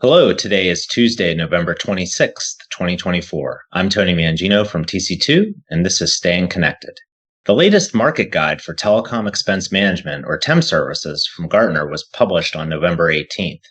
Hello, today is Tuesday, November 26th, 2024. I'm Tony Mangino from TC2, and this is Staying Connected. The latest market guide for telecom expense management, or TEM services, from Gartner was published on November 18th.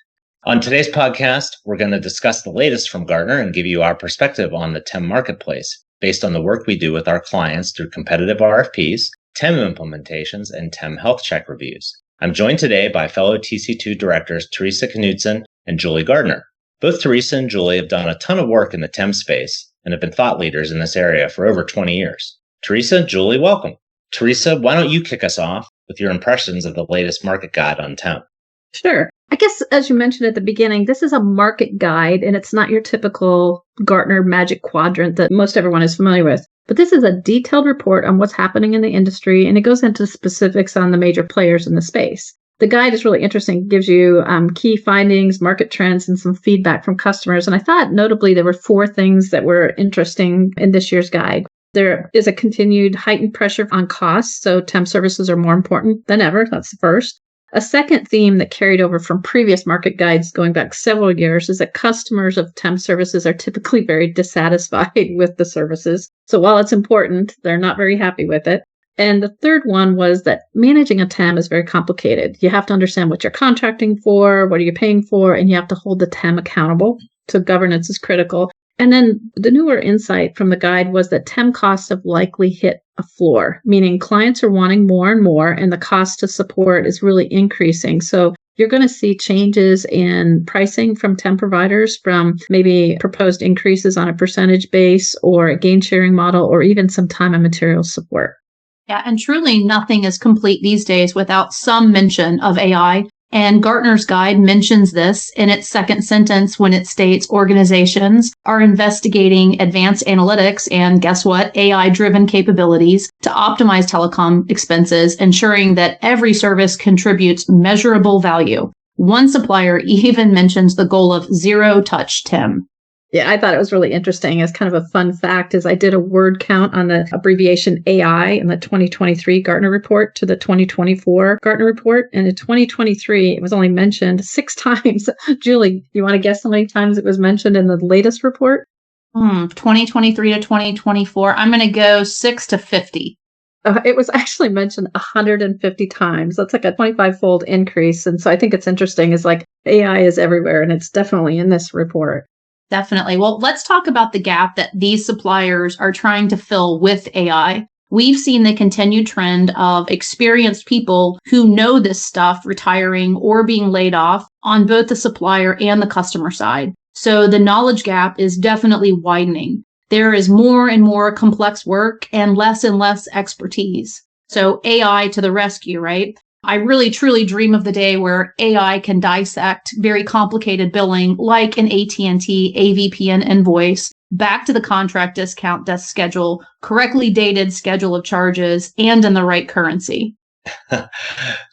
On today's podcast, we're going to discuss the latest from Gartner and give you our perspective on the TEM marketplace based on the work we do with our clients through competitive RFPs, TEM implementations, and TEM health check reviews. I'm joined today by fellow TC2 directors Teresa Knudsen and Julie Gardner. Both Teresa and Julie have done a ton of work in the TEM space and have been thought leaders in this area for over 20 years. Teresa, Julie, welcome. Teresa, why don't you kick us off with your impressions of the latest market guide on TEM? Sure. I guess, as you mentioned at the beginning, this is a market guide, and it's not your typical Gartner Magic Quadrant that most everyone is familiar with. But this is a detailed report on what's happening in the industry, and it goes into specifics on the major players in the space. The guide is really interesting. It gives you key findings, market trends, and some feedback from customers. And I thought notably there were 4 things that were interesting in this year's guide. There is a continued heightened pressure on costs, so TEM services are more important than ever. That's the first. A second theme that carried over from previous market guides going back several years is that customers of TEM services are typically very dissatisfied with the services. So while it's important, they're not very happy with it. And the third one was that managing a TEM is very complicated. You have to understand what you're contracting for, what are you paying for, and you have to hold the TEM accountable. So governance is critical. And then the newer insight from the guide was that TEM costs have likely hit a floor, meaning clients are wanting more and more, and the cost to support is really increasing. So you're going to see changes in pricing from TEM providers, from maybe proposed increases on a percentage base or a gain sharing model, or even some time and materials support. Yeah, and truly nothing is complete these days without some mention of AI. And Gartner's guide mentions this in its second sentence when it states organizations are investigating advanced analytics and, guess what, AI-driven capabilities to optimize telecom expenses, ensuring that every service contributes measurable value. One supplier even mentions the goal of zero-touch TEM. Yeah, I thought it was really interesting. As kind of a fun fact is I did a word count on the abbreviation AI in the 2023 Gartner report to the 2024 Gartner report. And in 2023, it was only mentioned 6 times. Julie, you want to guess how many times it was mentioned in the latest report? 2023 to 2024. I'm going to go 6 to 50. It was actually mentioned 150 times. That's like a 25-fold increase. And so I think it's interesting is like AI is everywhere, and it's definitely in this report. Definitely. Well, let's talk about the gap that these suppliers are trying to fill with AI. We've seen the continued trend of experienced people who know this stuff retiring or being laid off on both the supplier and the customer side. So the knowledge gap is definitely widening. There is more and more complex work and less expertise. So AI to the rescue, right? I really, truly dream of the day where AI can dissect very complicated billing like an AT&T AVPN invoice back to the contract discount desk schedule, correctly dated schedule of charges, and in the right currency.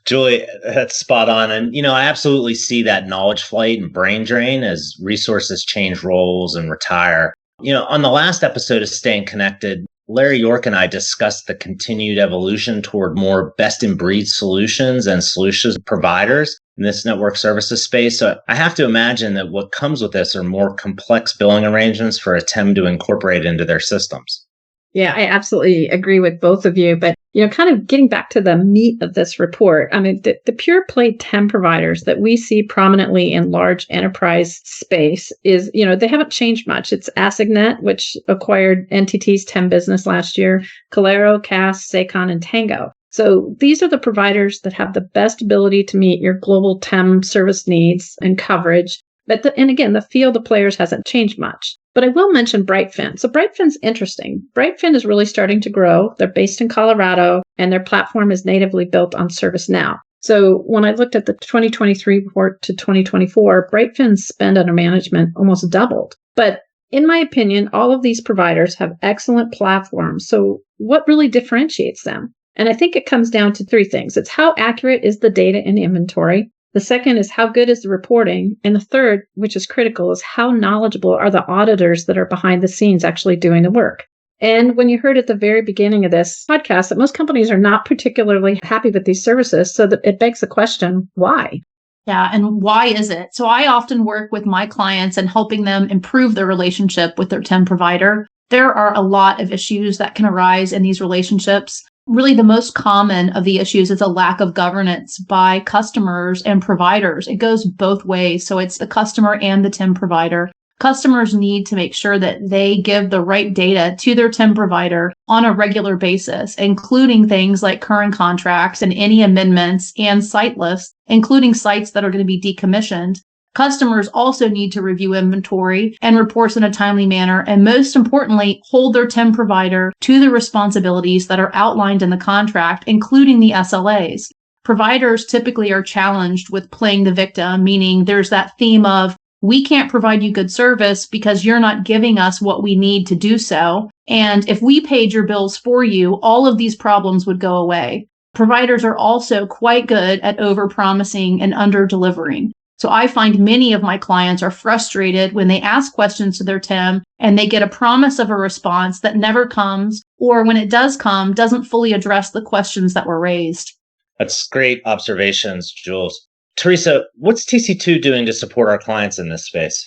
Julie, that's spot on. And, I absolutely see that knowledge flight and brain drain as resources change roles and retire. On the last episode of Staying Connected, Larry York and I discussed the continued evolution toward more best-in-breed solutions and solutions providers in this network services space. So I have to imagine that what comes with this are more complex billing arrangements for a TEM to incorporate into their systems. Yeah, I absolutely agree with both of you. But, kind of getting back to the meat of this report, I mean, the pure play TEM providers that we see prominently in large enterprise space is, they haven't changed much. It's AssigNet, which acquired NTT's TEM business last year, Calero, CAS, Saycon, and Tango. So these are the providers that have the best ability to meet your global TEM service needs and coverage. But again, the field of players hasn't changed much. But I will mention Brightfin. So Brightfin's interesting. Brightfin is really starting to grow. They're based in Colorado, and their platform is natively built on ServiceNow. So when I looked at the 2023 report to 2024, Brightfin's spend under management almost doubled. But in my opinion, all of these providers have excellent platforms. So what really differentiates them? And I think it comes down to 3 things. It's how accurate is the data in inventory? The second is how good is the reporting? And the third, which is critical, is how knowledgeable are the auditors that are behind the scenes actually doing the work? And when you heard at the very beginning of this podcast that most companies are not particularly happy with these services, so that it begs the question, why? Yeah. And why is it? So I often work with my clients and helping them improve their relationship with their TEM provider. There are a lot of issues that can arise in these relationships. Really, the most common of the issues is a lack of governance by customers and providers. It goes both ways. So it's the customer and the TEM provider. Customers need to make sure that they give the right data to their TEM provider on a regular basis, including things like current contracts and any amendments and site lists, including sites that are going to be decommissioned. Customers also need to review inventory and reports in a timely manner, and most importantly, hold their TEM provider to the responsibilities that are outlined in the contract, including the SLAs. Providers typically are challenged with playing the victim, meaning there's that theme of, we can't provide you good service because you're not giving us what we need to do so. And if we paid your bills for you, all of these problems would go away. Providers are also quite good at over-promising and under-delivering. So I find many of my clients are frustrated when they ask questions to their TEM and they get a promise of a response that never comes, or when it does come, doesn't fully address the questions that were raised. That's great observations, Jules. Teresa, what's TC2 doing to support our clients in this space?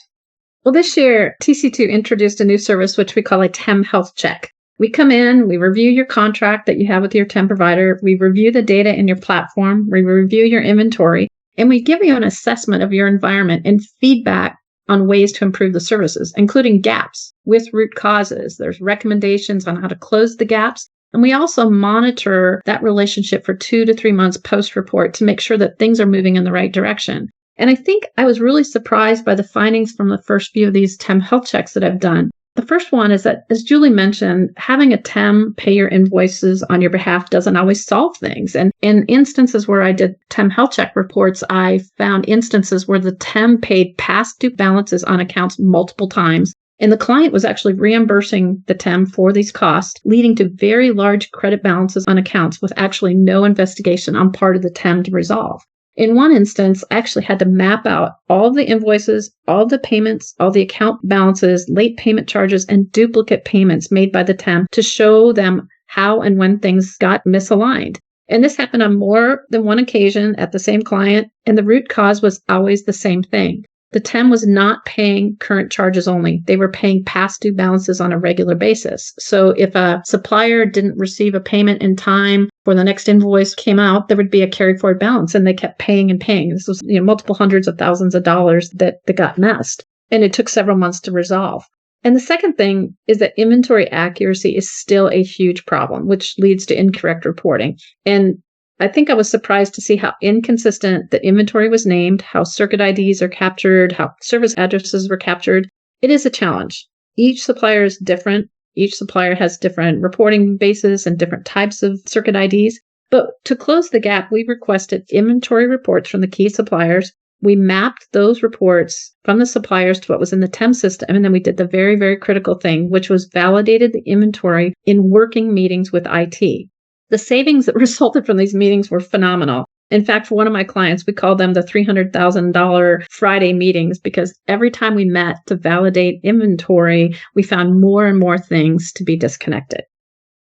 Well, this year, TC2 introduced a new service, which we call a TEM health check. We come in, we review your contract that you have with your TEM provider, we review the data in your platform, we review your inventory, and we give you an assessment of your environment and feedback on ways to improve the services, including gaps with root causes. There's recommendations on how to close the gaps. And we also monitor that relationship for 2 to 3 months post-report to make sure that things are moving in the right direction. And I think I was really surprised by the findings from the first few of these TEM health checks that I've done. The first one is that, as Julie mentioned, having a TEM pay your invoices on your behalf doesn't always solve things. And in instances where I did TEM health check reports, I found instances where the TEM paid past due balances on accounts multiple times. And the client was actually reimbursing the TEM for these costs, leading to very large credit balances on accounts with actually no investigation on part of the TEM to resolve. In one instance, I actually had to map out all the invoices, all the payments, all the account balances, late payment charges, and duplicate payments made by the TEM to show them how and when things got misaligned. And this happened on more than one occasion at the same client, and the root cause was always the same thing. The TEM was not paying current charges only. They were paying past due balances on a regular basis. So if a supplier didn't receive a payment in time or the next invoice came out, there would be a carried forward balance, and they kept paying and paying. This was multiple hundreds of thousands of dollars that got messed. And it took several months to resolve. And the second thing is that inventory accuracy is still a huge problem, which leads to incorrect reporting. And I think I was surprised to see how inconsistent the inventory was named, how circuit IDs are captured, how service addresses were captured. It is a challenge. Each supplier is different. Each supplier has different reporting bases and different types of circuit IDs. But to close the gap, we requested inventory reports from the key suppliers. We mapped those reports from the suppliers to what was in the TEM system. And then we did the very, very critical thing, which was validated the inventory in working meetings with IT. The savings that resulted from these meetings were phenomenal. In fact, for one of my clients, we called them the $300,000 Friday meetings because every time we met to validate inventory, we found more and more things to be disconnected.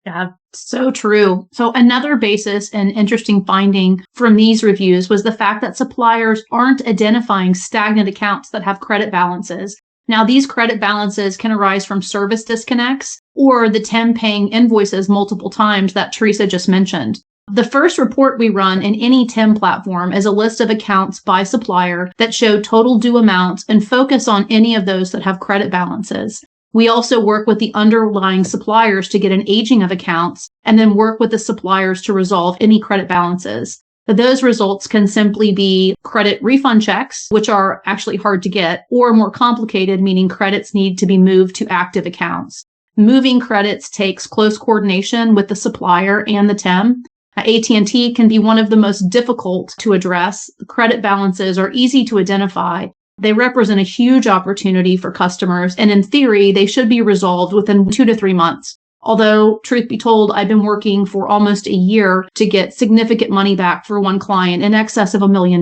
Yeah, so true. So another basis and interesting finding from these reviews was the fact that suppliers aren't identifying stagnant accounts that have credit balances. Now, these credit balances can arise from service disconnects or the TEM paying invoices multiple times that Teresa just mentioned. The first report we run in any TEM platform is a list of accounts by supplier that show total due amounts and focus on any of those that have credit balances. We also work with the underlying suppliers to get an aging of accounts and then work with the suppliers to resolve any credit balances. Those results can simply be credit refund checks, which are actually hard to get, or more complicated, meaning credits need to be moved to active accounts. Moving credits takes close coordination with the supplier and the TEM. AT&T can be one of the most difficult to address. Credit balances are easy to identify. They represent a huge opportunity for customers, and in theory, they should be resolved within 2 to 3 months. Although, truth be told, I've been working for almost a year to get significant money back for one client in excess of $1 million.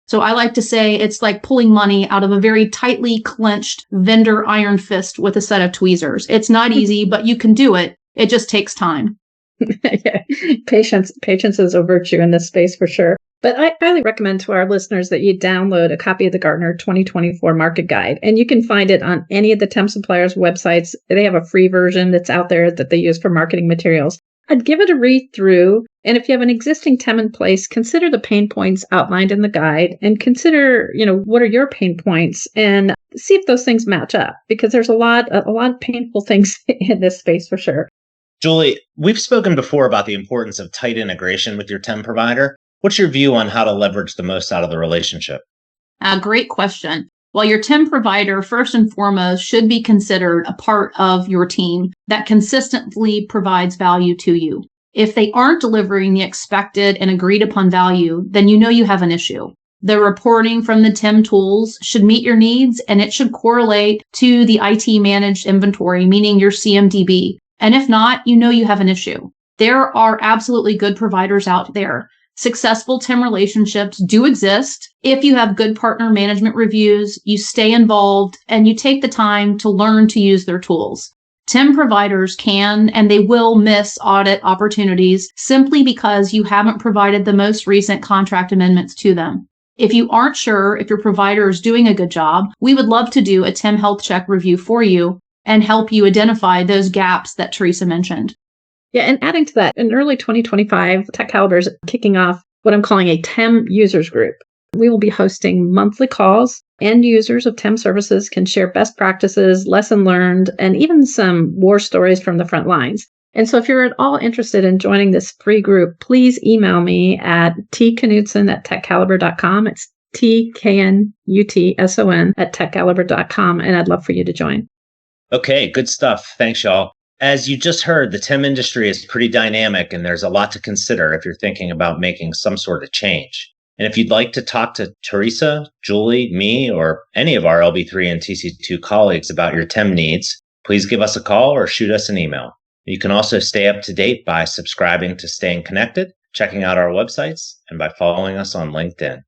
So I like to say it's like pulling money out of a very tightly clenched vendor iron fist with a set of tweezers. It's not easy, but you can do it. It just takes time. Yeah. Patience is a virtue in this space for sure. But I highly recommend to our listeners that you download a copy of the Gartner 2024 Market Guide, and you can find it on any of the TEM suppliers' websites. They have a free version that's out there that they use for marketing materials. I'd give it a read through, and if you have an existing TEM in place, consider the pain points outlined in the guide and consider, what are your pain points and see if those things match up, because there's a lot of painful things in this space for sure. Julie, we've spoken before about the importance of tight integration with your TEM provider. What's your view on how to leverage the most out of the relationship? Great question. Well, your TEM provider, first and foremost, should be considered a part of your team that consistently provides value to you. If they aren't delivering the expected and agreed upon value, then you have an issue. The reporting from the TEM tools should meet your needs, and it should correlate to the IT managed inventory, meaning your CMDB. And if not, you have an issue. There are absolutely good providers out there. Successful TEM relationships do exist if you have good partner management reviews, you stay involved, and you take the time to learn to use their tools. TEM providers can and they will miss audit opportunities simply because you haven't provided the most recent contract amendments to them. If you aren't sure if your provider is doing a good job, we would love to do a TEM health check review for you and help you identify those gaps that Teresa mentioned. Yeah, and adding to that, in early 2025, Tech Caliber is kicking off what I'm calling a TEM users group. We will be hosting monthly calls. End users of TEM services can share best practices, lesson learned, and even some war stories from the front lines. And so if you're at all interested in joining this free group, please email me at tknutson@techcaliber.com. It's TKNUTSON@techcaliber.com, and I'd love for you to join. Okay, good stuff. Thanks, y'all. As you just heard, the TEM industry is pretty dynamic, and there's a lot to consider if you're thinking about making some sort of change. And if you'd like to talk to Teresa, Julie, me, or any of our LB3 and TC2 colleagues about your TEM needs, please give us a call or shoot us an email. You can also stay up to date by subscribing to Staying Connected, checking out our websites, and by following us on LinkedIn.